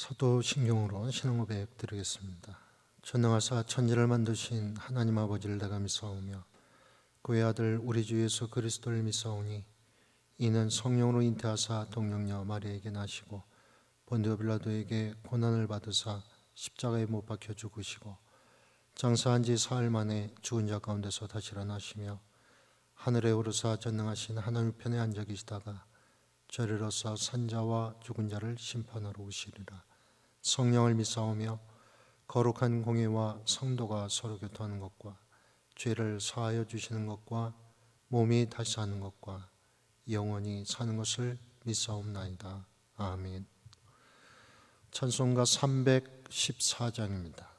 사도신경으로 신앙고백 드리겠습니다. 전능하사 천지를 만드신 하나님 아버지를 내가 믿사오며 그의 아들 우리 주 예수 그리스도를 믿사오니 이는 성령으로 잉태하사 동령녀 마리아에게 나시고 본디오 빌라도에게 고난을 받으사 십자가에 못 박혀 죽으시고 장사한 지 사흘 만에 죽은 자 가운데서 다시 일어나시며 하늘에 오르사 전능하신 하나님 편에 앉아 계시다가 저리로서 산자와 죽은 자를 심판하러 오시리라. 성령을 믿사오며 거룩한 공예와 성도가 서로 교통하는 것과 죄를 사하여 주시는 것과 몸이 다시 사는 것과 영원히 사는 것을 믿사옵나이다. 아멘. 찬송가 314장입니다.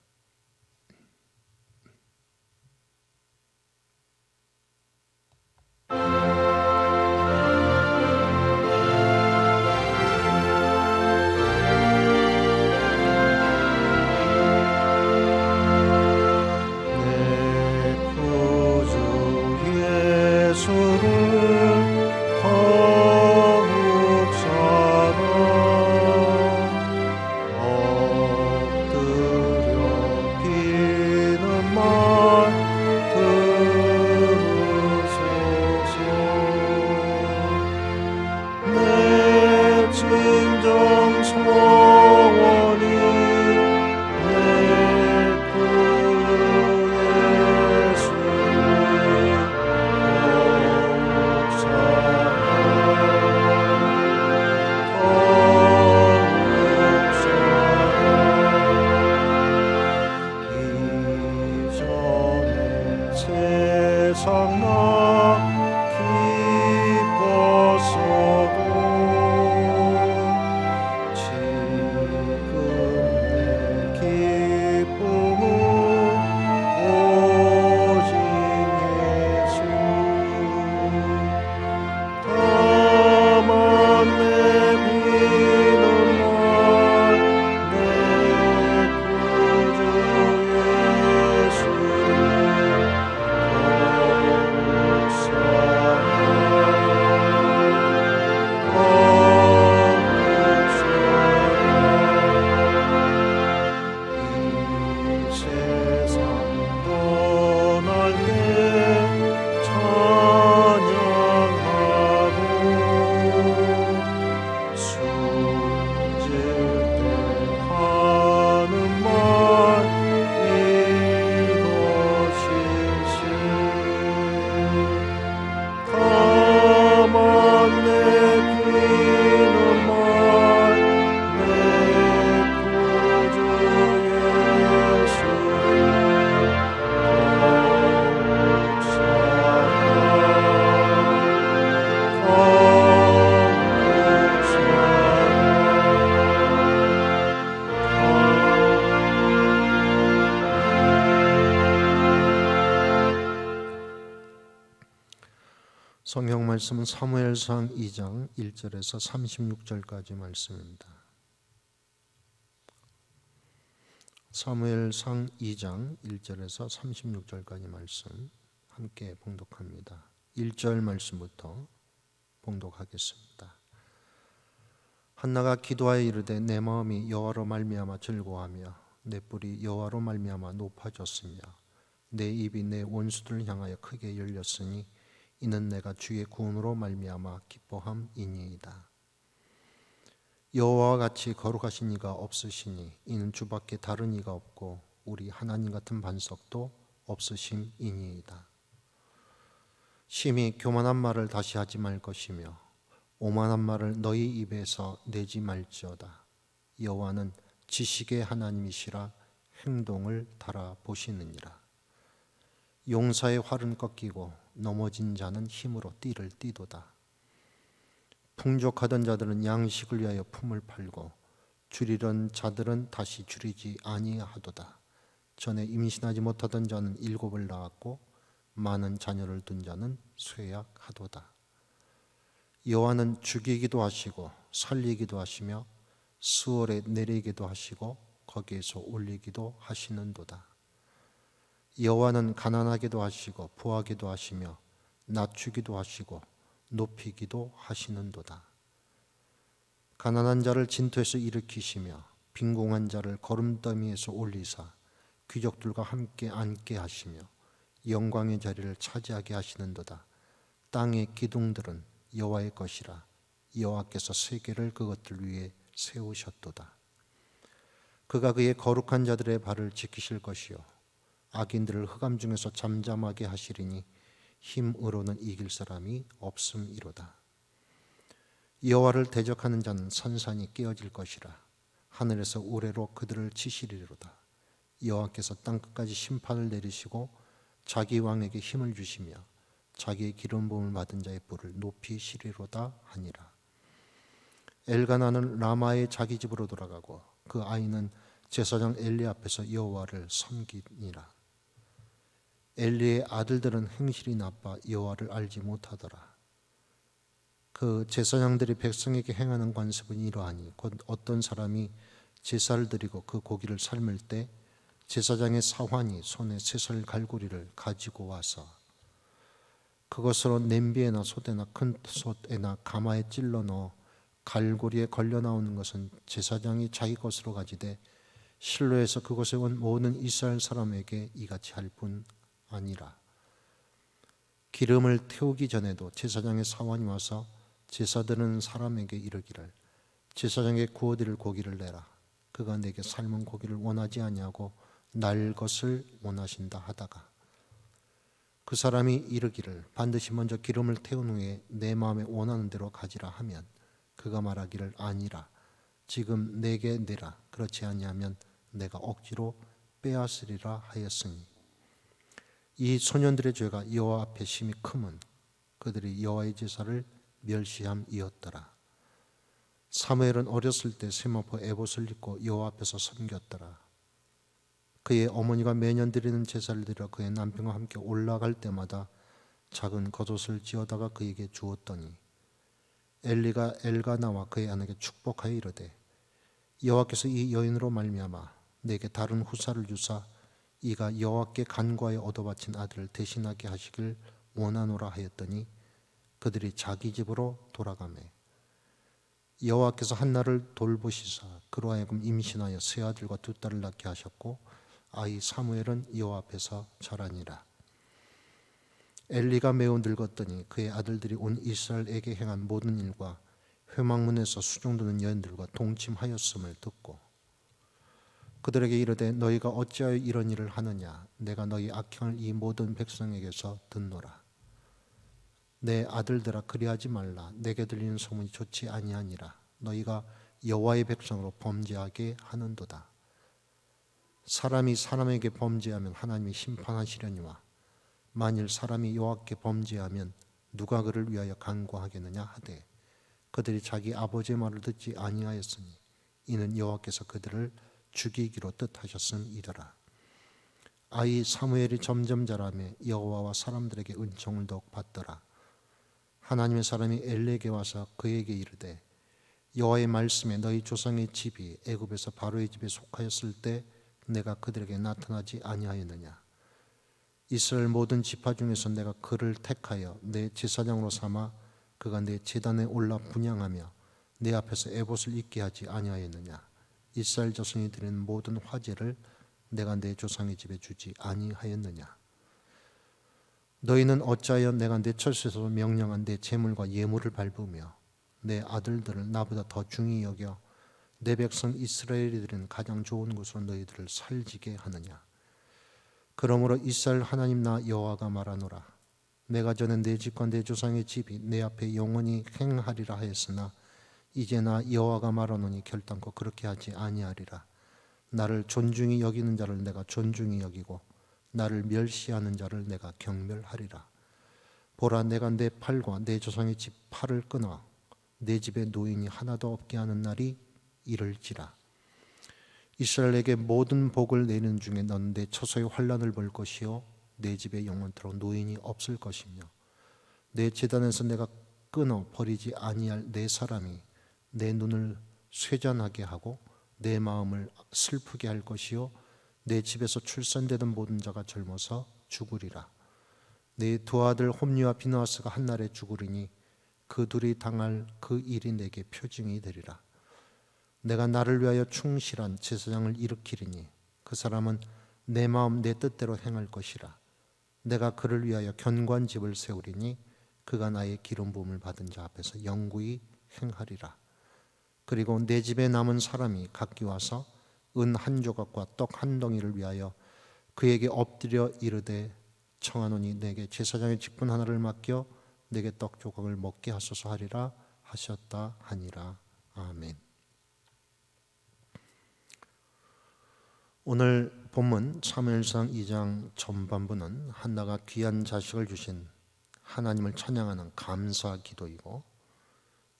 성경 말씀은 사무엘상 2장 1절에서 36절까지 말씀입니다. 사무엘상 2장 1절에서 36절까지 말씀 함께 봉독합니다. 1절 말씀부터 봉독하겠습니다. 한나가 기도하여 이르되 내 마음이 여호와로 말미암아 즐거워하며 내 뿔이 여호와로 말미암아 높아졌으며 내 입이 내 원수들을 향하여 크게 열렸으니 이는 내가 주의 구원으로 말미암아 기뻐함이니이다. 여호와와 같이 거룩하신 이가 없으시니 이는 주밖에 다른 이가 없고 우리 하나님 같은 반석도 없으심이니이다. 심히 교만한 말을 다시 하지 말 것이며 오만한 말을 너희 입에서 내지 말지어다. 여호와는 지식의 하나님이시라 행동을 달아보시느니라. 용사의 활은 꺾이고 넘어진 자는 힘으로 띠를 띠도다. 풍족하던 자들은 양식을 위하여 품을 팔고 줄이던 자들은 다시 줄이지 아니하도다. 전에 임신하지 못하던 자는 7을 낳았고 많은 자녀를 둔 자는 쇠약하도다. 여호와는 죽이기도 하시고 살리기도 하시며 수월에 내리기도 하시고 거기에서 올리기도 하시는도다. 여호와는 가난하게도 하시고 부하게도 하시며 낮추기도 하시고 높이기도 하시는도다. 가난한 자를 진토에서 일으키시며 빈궁한 자를 거름더미에서 올리사 귀족들과 함께 앉게 하시며 영광의 자리를 차지하게 하시는도다. 땅의 기둥들은 여호와의 것이라. 여호와께서 세계를 그것들 위에 세우셨도다. 그가 그의 거룩한 자들의 발을 지키실 것이요 악인들을 흑암 중에서 잠잠하게 하시리니 힘으로는 이길 사람이 없음이로다. 여호와를 대적하는 자는 산산이 깨어질 것이라. 하늘에서 우레로 그들을 치시리로다. 여호와께서 땅끝까지 심판을 내리시고 자기 왕에게 힘을 주시며 자기의 기름 부음을 받은 자의 뿔을 높이시리로다 하니라. 엘가나는 라마의 자기 집으로 돌아가고 그 아이는 제사장 엘리 앞에서 여호와를 섬기니라. 엘리의 아들들은 행실이 나빠 여호와를 알지 못하더라. 그 제사장들이 백성에게 행하는 관습은 이러하니 곧 어떤 사람이 제사를 드리고 그 고기를 삶을 때 제사장의 사환이 손에 쇠살 갈고리를 가지고 와서 그것으로 냄비에나 솥에나 큰 솥에나 가마에 찔러 넣어 갈고리에 걸려 나오는 것은 제사장이 자기 것으로 가지되 실로에서 그곳에 온 모든 이스라엘 사람에게 이같이 할 뿐 아니라. 기름을 태우기 전에도 제사장의 사환이 와서 제사 드리는 사람에게 이르기를 제사장에게 구워드릴 고기를 내라. 그가 내게 삶은 고기를 원하지 아니하고 날 것을 원하신다 하다가 그 사람이 이르기를 반드시 먼저 기름을 태운 후에 내 마음에 원하는 대로 가지라 하면 그가 말하기를 아니라 지금 내게 내라. 그렇지 아니하면 내가 억지로 빼앗으리라 하였으니 이 소년들의 죄가 여호와 앞에 심히 크면 그들이 여호와의 제사를 멸시함이었더라. 사무엘은 어렸을 때 세마포 에봇을 입고 여호와 앞에서 섬겼더라. 그의 어머니가 매년 드리는 제사를 드려 그의 남편과 함께 올라갈 때마다 작은 겉옷을 지어다가 그에게 주었더니 엘리가 엘가나와 그의 아내에게 축복하여 이르되 여호와께서 이 여인으로 말미암아 내게 다른 후사를 주사 이가 여호와께 간구하여 얻어바친 아들을 대신하게 하시길 원하노라 하였더니 그들이 자기 집으로 돌아가매 여호와께서 한나를 돌보시사 그로 하여금 임신하여 세 아들과 두 딸을 낳게 하셨고 아이 사무엘은 여호와 앞에서 자라니라. 엘리가 매우 늙었더니 그의 아들들이 온 이스라엘에게 행한 모든 일과 회막문에서 수종드는 여인들과 동침하였음을 듣고 그들에게 이르되 너희가 어찌하여 이런 일을 하느냐. 내가 너희 악행을 이 모든 백성에게서 듣노라. 내 아들들아 그리하지 말라. 내게 들리는 소문이 좋지 아니하니라. 너희가 여호와의 백성으로 범죄하게 하는도다. 사람이 사람에게 범죄하면 하나님이 심판하시려니와 만일 사람이 여호와께 범죄하면 누가 그를 위하여 간구하겠느냐 하되 그들이 자기 아버지의 말을 듣지 아니하였으니 이는 여호와께서 그들을 죽이기로 뜻하셨음이더라. 아이 사무엘이 점점 자라며 여호와와 사람들에게 은총을 더욱 받더라. 하나님의 사람이 엘리에게 와서 그에게 이르되 여호와의 말씀에 너희 조상의 집이 애굽에서 바로의 집에 속하였을 때 내가 그들에게 나타나지 아니하였느냐. 이스라엘 모든 지파 중에서 내가 그를 택하여 내 제사장으로 삼아 그가 내 제단에 올라 분향하며 내 앞에서 에봇을 입게 하지 아니하였느냐. 이스라엘 자손이 드리는 모든 화제를 내가 내 조상의 집에 주지 아니하였느냐. 너희는 어찌하여 내가 내 처소에서 명령한 내 제물과 예물을 밟으며 내 아들들을 나보다 더 중히 여겨 내 백성 이스라엘이 드리는 가장 좋은 곳으로 너희들을 살지게 하느냐. 그러므로 이스라엘 하나님 나 여호와가 말하노라. 내가 전에 내 집과 내 조상의 집이 내 앞에 영원히 행하리라 하였으나 이제 나 여호와가 말하노니 결단코 그렇게 하지 아니하리라. 나를 존중히 여기는 자를 내가 존중히 여기고 나를 멸시하는 자를 내가 경멸하리라. 보라 내가 내 팔과 내 조상의 집 팔을 끊어 내 집에 노인이 하나도 없게 하는 날이 이를지라. 이스라엘에게 모든 복을 내는 중에 너는 내 처소의 환난을 볼 것이요 내 집에 영원토록 노인이 없을 것이며 내 제단에서 내가 끊어 버리지 아니할 내 사람이 내 눈을 쇠잔하게 하고 내 마음을 슬프게 할 것이요 내 집에서 출산되던 모든 자가 젊어서 죽으리라. 내 두 아들 홈리와 비느하스가 한날에 죽으리니 그 둘이 당할 그 일이 내게 표징이 되리라. 내가 나를 위하여 충실한 제사장을 일으키리니 그 사람은 내 마음 내 뜻대로 행할 것이라. 내가 그를 위하여 견고한 집을 세우리니 그가 나의 기름 부음을 받은 자 앞에서 영구히 행하리라. 그리고 내 집에 남은 사람이 각기 와서 은 한 조각과 떡 한 덩이를 위하여 그에게 엎드려 이르되 청하노니 내게 제사장의 직분 하나를 맡겨 내게 떡 조각을 먹게 하소서 하리라 하셨다 하니라. 아멘. 오늘 본문 사무엘상 2장 전반부는 한나가 귀한 자식을 주신 하나님을 찬양하는 감사 기도이고,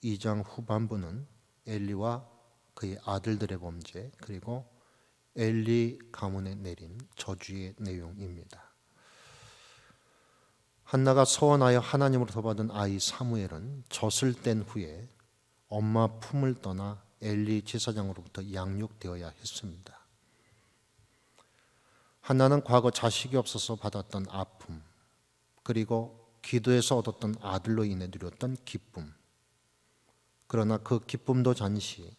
2장 후반부는 엘리와 그의 아들들의 범죄, 그리고 엘리 가문에 내린 저주의 내용입니다. 한나가 서원하여 하나님으로부터 받은 아이 사무엘은 젖을 뗀 후에 엄마 품을 떠나 엘리 제사장으로부터 양육되어야 했습니다. 한나는 과거 자식이 없어서 받았던 아픔, 그리고 기도에서 얻었던 아들로 인해 누렸던 기쁨, 그러나 그 기쁨도 잠시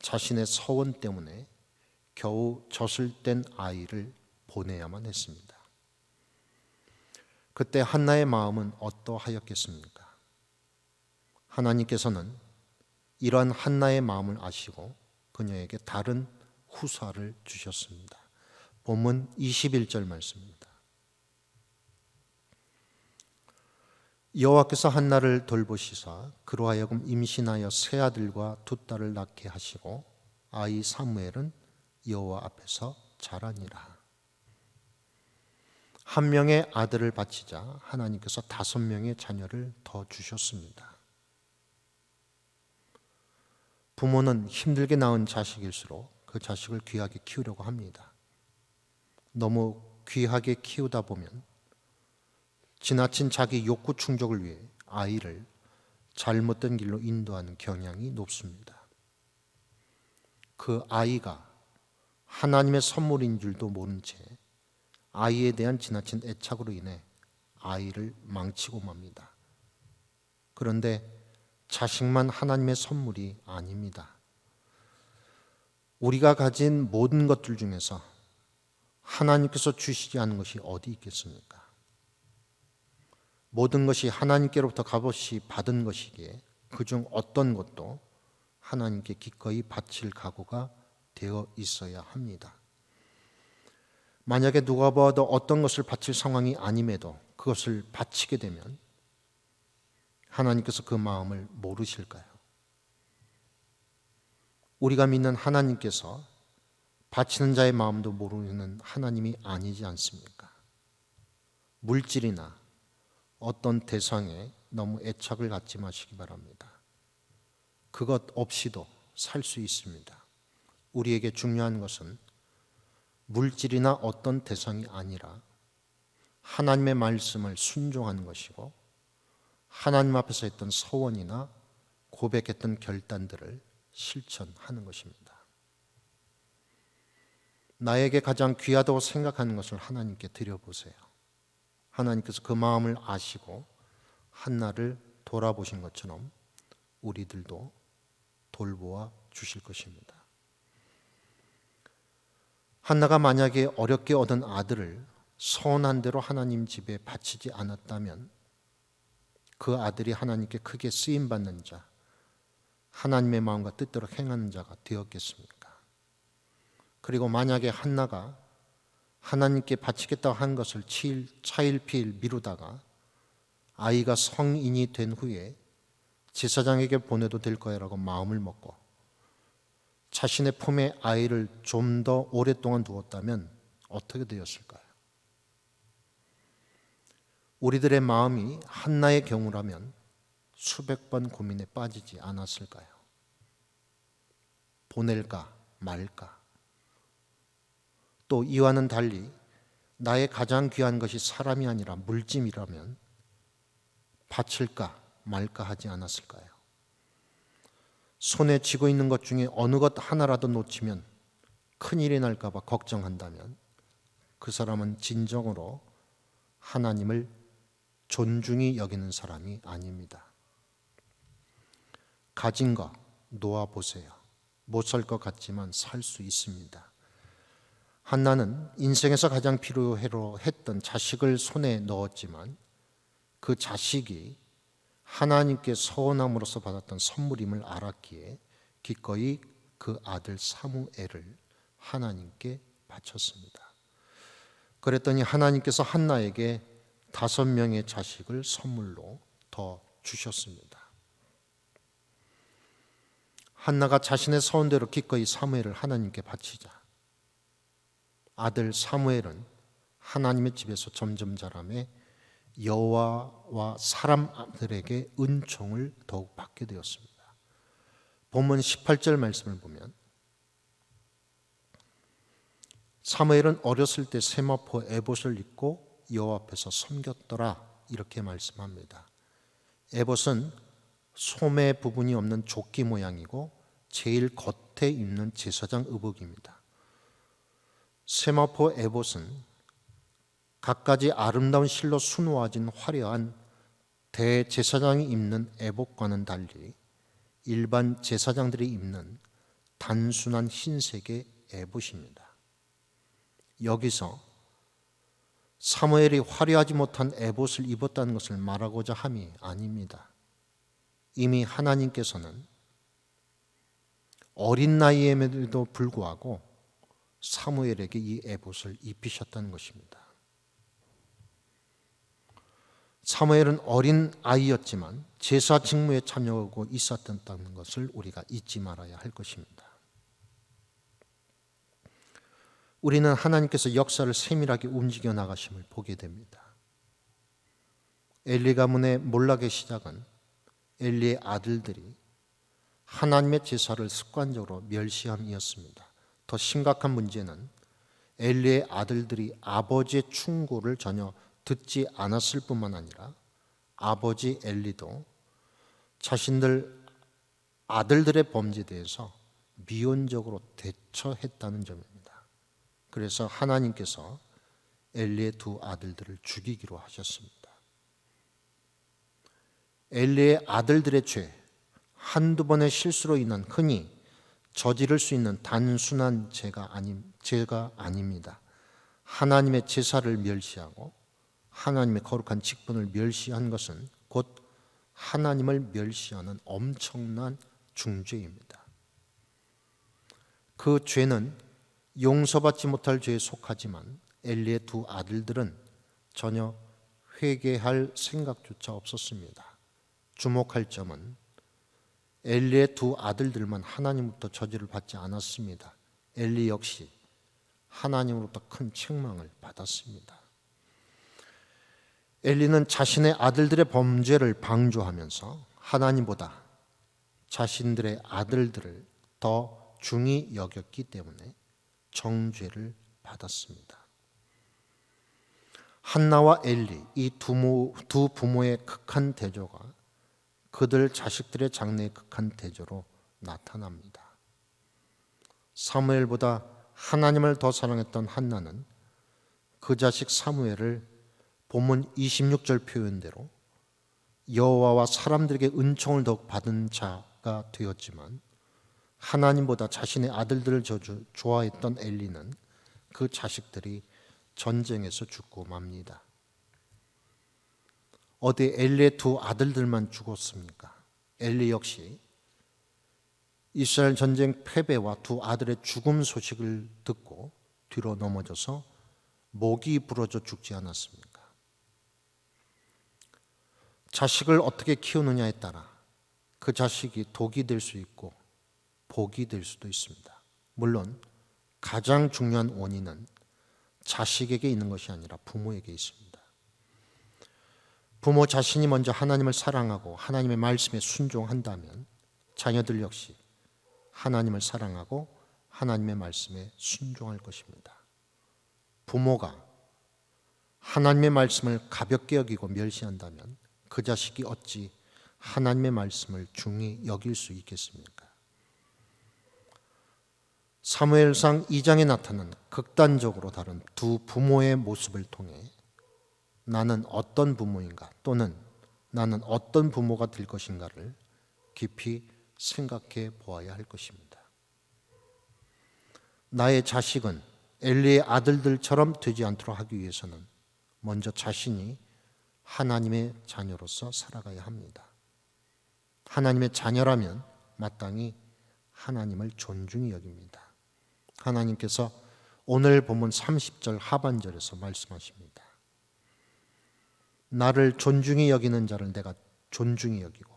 자신의 서원 때문에 겨우 젖을 뗀 아이를 보내야만 했습니다. 그때 한나의 마음은 어떠하였겠습니까? 하나님께서는 이러한 한나의 마음을 아시고 그녀에게 다른 후사를 주셨습니다. 본문 21절 말씀입니다. 여호와께서 한나를 돌보시사 그로 하여금 임신하여 세 아들과 두 딸을 낳게 하시고 아이 사무엘은 여호와 앞에서 자라니라. 한 명의 아들을 바치자 하나님께서 5명의 자녀를 더 주셨습니다. 부모는 힘들게 낳은 자식일수록 그 자식을 귀하게 키우려고 합니다. 너무 귀하게 키우다 보면 지나친 자기 욕구 충족을 위해 아이를 잘못된 길로 인도하는 경향이 높습니다. 그 아이가 하나님의 선물인 줄도 모른 채 아이에 대한 지나친 애착으로 인해 아이를 망치고 맙니다. 그런데 자식만 하나님의 선물이 아닙니다. 우리가 가진 모든 것들 중에서 하나님께서 주시지 않은 것이 어디 있겠습니까? 모든 것이 하나님께로부터 값없이 받은 것이기에 그중 어떤 것도 하나님께 기꺼이 바칠 각오가 되어 있어야 합니다. 만약에 누가 보아도 어떤 것을 바칠 상황이 아님에도 그것을 바치게 되면 하나님께서 그 마음을 모르실까요? 우리가 믿는 하나님께서 바치는 자의 마음도 모르는 하나님이 아니지 않습니까? 물질이나 어떤 대상에 너무 애착을 갖지 마시기 바랍니다. 그것 없이도 살 수 있습니다. 우리에게 중요한 것은 물질이나 어떤 대상이 아니라 하나님의 말씀을 순종하는 것이고, 하나님 앞에서 했던 서원이나 고백했던 결단들을 실천하는 것입니다. 나에게 가장 귀하다고 생각하는 것을 하나님께 드려보세요. 하나님께서 그 마음을 아시고 한나를 돌아보신 것처럼 우리들도 돌보아 주실 것입니다. 한나가 만약에 어렵게 얻은 아들을 선한 대로 하나님 집에 바치지 않았다면 그 아들이 하나님께 크게 쓰임받는 자, 하나님의 마음과 뜻대로 행하는 자가 되었겠습니까? 그리고 만약에 한나가 하나님께 바치겠다고 한 것을 차일피일 미루다가 아이가 성인이 된 후에 제사장에게 보내도 될 거야라고 마음을 먹고 자신의 품에 아이를 좀 더 오랫동안 두었다면 어떻게 되었을까요? 우리들의 마음이 한나의 경우라면 수백 번 고민에 빠지지 않았을까요? 보낼까 말까? 또 이와는 달리 나의 가장 귀한 것이 사람이 아니라 물짐이라면 바칠까 말까 하지 않았을까요? 손에 쥐고 있는 것 중에 어느 것 하나라도 놓치면 큰일이 날까 봐 걱정한다면 그 사람은 진정으로 하나님을 존중히 여기는 사람이 아닙니다. 가진 것 놓아보세요. 못 살 것 같지만 살 수 있습니다. 한나는 인생에서 가장 필요했던 자식을 손에 넣었지만 그 자식이 하나님께 서원함으로써 받았던 선물임을 알았기에 기꺼이 그 아들 사무엘을 하나님께 바쳤습니다. 그랬더니 하나님께서 한나에게 5명의 자식을 선물로 더 주셨습니다. 한나가 자신의 서원대로 기꺼이 사무엘을 하나님께 바치자 아들 사무엘은 하나님의 집에서 점점 자라매 여호와와 사람들에게 은총을 더욱 받게 되었습니다. 본문 18절 말씀을 보면 사무엘은 어렸을 때 세마포 에봇을 입고 여호와 앞에서 섬겼더라 이렇게 말씀합니다. 에봇은 소매 부분이 없는 조끼 모양이고 제일 겉에 입는 제사장 의복입니다. 세마포 에봇은 갖가지 아름다운 실로 수놓아진 화려한 대제사장이 입는 에봇과는 달리 일반 제사장들이 입는 단순한 흰색의 에봇입니다. 여기서 사무엘이 화려하지 못한 에봇을 입었다는 것을 말하고자 함이 아닙니다. 이미 하나님께서는 어린 나이임에도 불구하고 사무엘에게 이 에봇을 입히셨다는 것입니다. 사무엘은 어린 아이였지만 제사 직무에 참여하고 있었다는 것을 우리가 잊지 말아야 할 것입니다. 우리는 하나님께서 역사를 세밀하게 움직여 나가심을 보게 됩니다. 엘리 가문의 몰락의 시작은 엘리의 아들들이 하나님의 제사를 습관적으로 멸시함이었습니다. 더 심각한 문제는 엘리의 아들들이 아버지의 충고를 전혀 듣지 않았을 뿐만 아니라 아버지 엘리도 자신들 아들들의 범죄에 대해서 미온적으로 대처했다는 점입니다. 그래서 하나님께서 엘리의 2 아들들을 죽이기로 하셨습니다. 엘리의 아들들의 죄, 한두 번의 실수로 인한 흔히 저지를 수 있는 단순한 죄가 아닙니다. 하나님의 제사를 멸시하고 하나님의 거룩한 직분을 멸시한 것은 곧 하나님을 멸시하는 엄청난 중죄입니다. 그 죄는 용서받지 못할 죄에 속하지만 엘리의 2 아들들은 전혀 회개할 생각조차 없었습니다. 주목할 점은 엘리의 2 아들들만 하나님으로부터 저주를 받지 않았습니다. 엘리 역시 하나님으로부터 큰 책망을 받았습니다. 엘리는 자신의 아들들의 범죄를 방조하면서 하나님보다 자신들의 아들들을 더 중히 여겼기 때문에 정죄를 받았습니다. 한나와 엘리 이 두 부모의 극한 대조가 그들 자식들의 장래의 극한 대조로 나타납니다. 사무엘보다 하나님을 더 사랑했던 한나는 그 자식 사무엘을 본문 26절 표현대로 여호와와 사람들에게 은총을 더욱 받은 자가 되었지만 하나님보다 자신의 아들들을 좋아했던 엘리는 그 자식들이 전쟁에서 죽고 맙니다. 어디 엘리의 2 아들들만 죽었습니까? 엘리 역시 이스라엘 전쟁 패배와 2 아들의 죽음 소식을 듣고 뒤로 넘어져서 목이 부러져 죽지 않았습니까? 자식을 어떻게 키우느냐에 따라 그 자식이 독이 될 수 있고 복이 될 수도 있습니다. 물론 가장 중요한 원인은 자식에게 있는 것이 아니라 부모에게 있습니다. 부모 자신이 먼저 하나님을 사랑하고 하나님의 말씀에 순종한다면 자녀들 역시 하나님을 사랑하고 하나님의 말씀에 순종할 것입니다. 부모가 하나님의 말씀을 가볍게 여기고 멸시한다면 그 자식이 어찌 하나님의 말씀을 중히 여길 수 있겠습니까? 사무엘상 2장에 나타난 극단적으로 다른 2 부모의 모습을 통해 나는 어떤 부모인가 또는 나는 어떤 부모가 될 것인가를 깊이 생각해 보아야 할 것입니다. 나의 자식은 엘리의 아들들처럼 되지 않도록 하기 위해서는 먼저 자신이 하나님의 자녀로서 살아가야 합니다. 하나님의 자녀라면 마땅히 하나님을 존중히 여깁니다. 하나님께서 오늘 본문 30절 하반절에서 말씀하십니다. 나를 존중히 여기는 자를 내가 존중히 여기고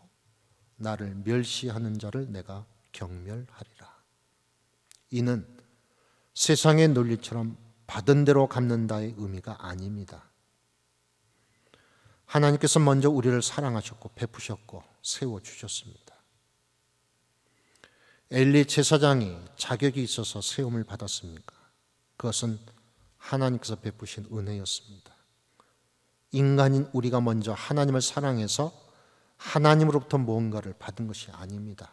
나를 멸시하는 자를 내가 경멸하리라. 이는 세상의 논리처럼 받은 대로 갚는다의 의미가 아닙니다. 하나님께서 먼저 우리를 사랑하셨고 베푸셨고 세워주셨습니다. 엘리 제사장이 자격이 있어서 세움을 받았습니까? 그것은 하나님께서 베푸신 은혜였습니다. 인간인 우리가 먼저 하나님을 사랑해서 하나님으로부터 무언가를 받은 것이 아닙니다.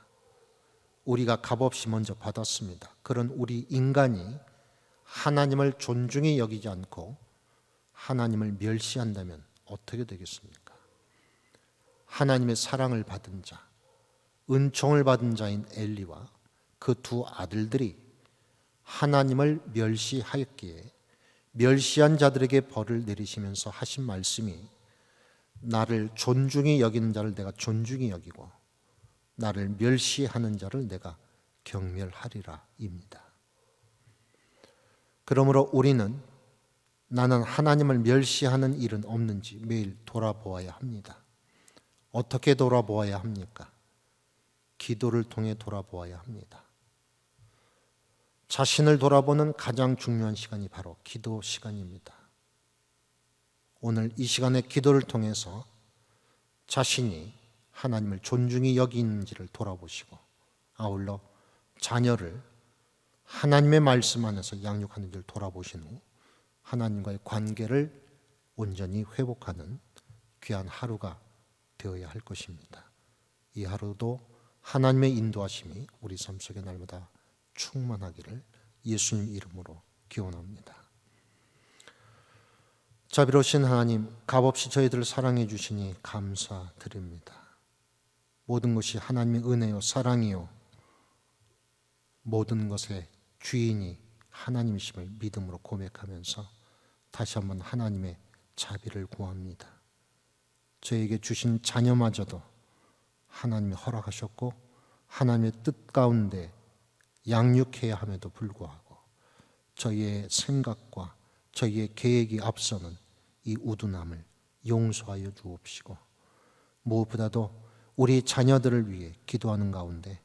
우리가 값없이 먼저 받았습니다. 그런 우리 인간이 하나님을 존중히 여기지 않고 하나님을 멸시한다면 어떻게 되겠습니까? 하나님의 사랑을 받은 자, 은총을 받은 자인 엘리와 그 두 아들들이 하나님을 멸시하였기에 멸시한 자들에게 벌을 내리시면서 하신 말씀이 나를 존중히 여기는 자를 내가 존중히 여기고 나를 멸시하는 자를 내가 경멸하리라 입니다. 그러므로 우리는 나는 하나님을 멸시하는 일은 없는지 매일 돌아보아야 합니다. 어떻게 돌아보아야 합니까? 기도를 통해 돌아보아야 합니다. 자신을 돌아보는 가장 중요한 시간이 바로 기도 시간입니다. 오늘 이 시간에 기도를 통해서 자신이 하나님을 존중히 여기는지를 돌아보시고 아울러 자녀를 하나님의 말씀 안에서 양육하는지를 돌아보신 후 하나님과의 관계를 온전히 회복하는 귀한 하루가 되어야 할 것입니다. 이 하루도 하나님의 인도하심이 우리 삶 속에 날마다 충만하기를 예수님 이름으로 기원합니다. 자비로우신 하나님, 값없이 저희들을 사랑해 주시니 감사드립니다. 모든 것이 하나님의 은혜요 사랑이요 모든 것의 주인이 하나님이심을 믿음으로 고백하면서 다시 한번 하나님의 자비를 구합니다. 저에게 주신 자녀마저도 하나님이 허락하셨고 하나님의 뜻 가운데 양육해야 함에도 불구하고 저희의 생각과 저희의 계획이 앞서는 이 우둔함을 용서하여 주옵시고 무엇보다도 우리 자녀들을 위해 기도하는 가운데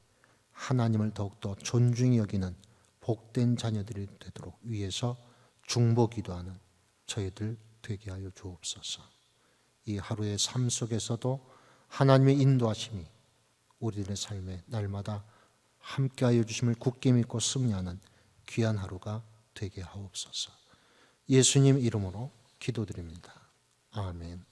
하나님을 더욱더 존중히 여기는 복된 자녀들이 되도록 위해서 중보 기도하는 저희들 되게 하여 주옵소서. 이 하루의 삶 속에서도 하나님의 인도하심이 우리들의 삶에 날마다 함께하여 주심을 굳게 믿고 승리하는 귀한 하루가 되게 하옵소서. 예수님 이름으로 기도드립니다. 아멘.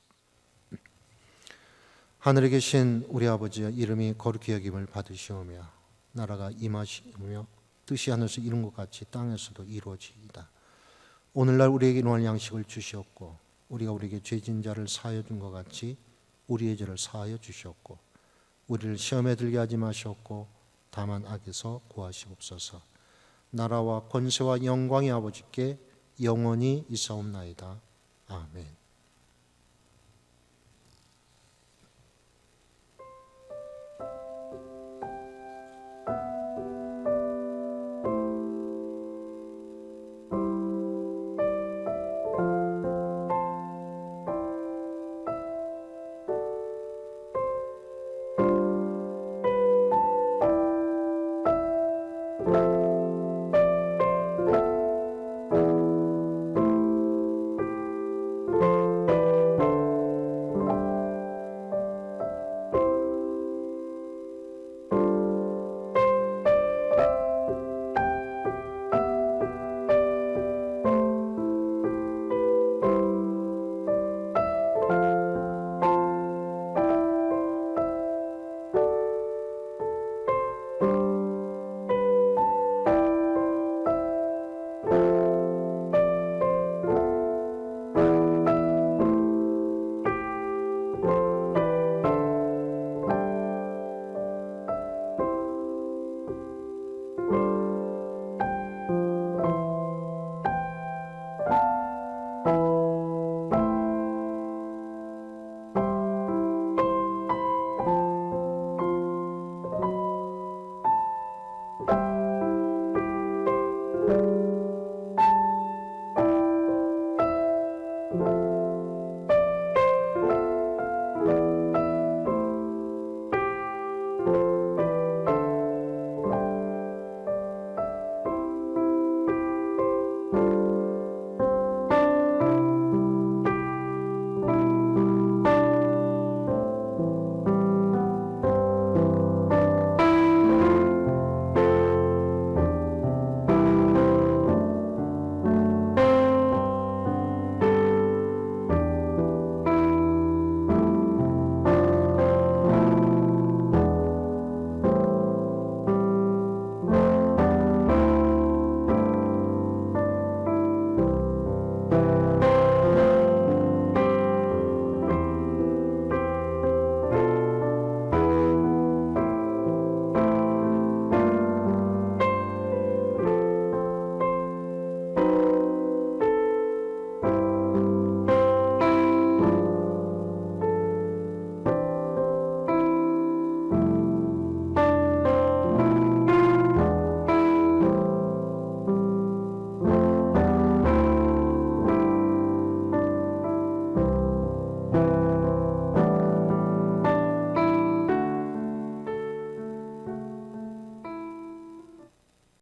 하늘에 계신 우리 아버지의 이름이 거룩히 여김을 받으시오며 나라가 임하시며 뜻이 하늘에서 이룬 것 같이 땅에서도 이루어지이다. 오늘날 우리에게 일용할 양식을 주시옵고 우리가 우리에게 죄진 자를 사하여 준 것 같이 우리의 죄를 사하여 주시옵고 우리를 시험에 들게 하지 마시옵고 다만 악에서 구하시옵소서. 나라와 권세와 영광이 아버지께 영원히 있사옵나이다. 아멘.